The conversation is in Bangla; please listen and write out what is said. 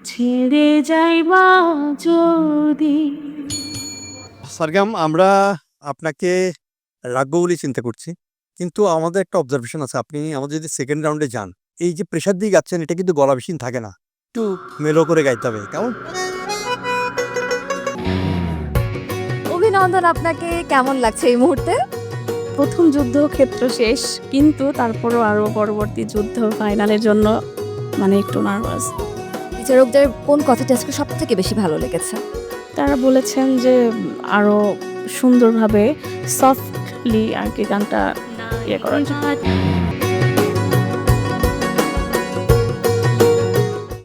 ছেড়ে যাইবা যদি। সরগম, আমরা আপনাকে রাখবো বলে চিন্তা করছি, কিন্তু আমাদের একটা অবজারভেশন আছে। আপনি আমাদের যদি সেকেন্ড রাউন্ডে যান, এই যে প্রেশার দিয়ে গাচ্ছেন, এটা কিন্তু গলা বেশি থাকে না, একটু মেলো করে গাইতে হবে, কেমন? অভিনন্দন, আপনাকে কেমন লাগছে এই মুহূর্তে? প্রথম যুদ্ধক্ষেত্র শেষ, কিন্তু তারপরও আরও পরবর্তী যুদ্ধ ফাইনালের জন্য মানে একটু নার্ভাস। বিচারকদের কোন কথাটা আজকে সব থেকে বেশি ভালো লেগেছে? তারা বলেছেন যে আরও সুন্দরভাবে সফটলি আর কি গানটা ইয়ে করার জন্য।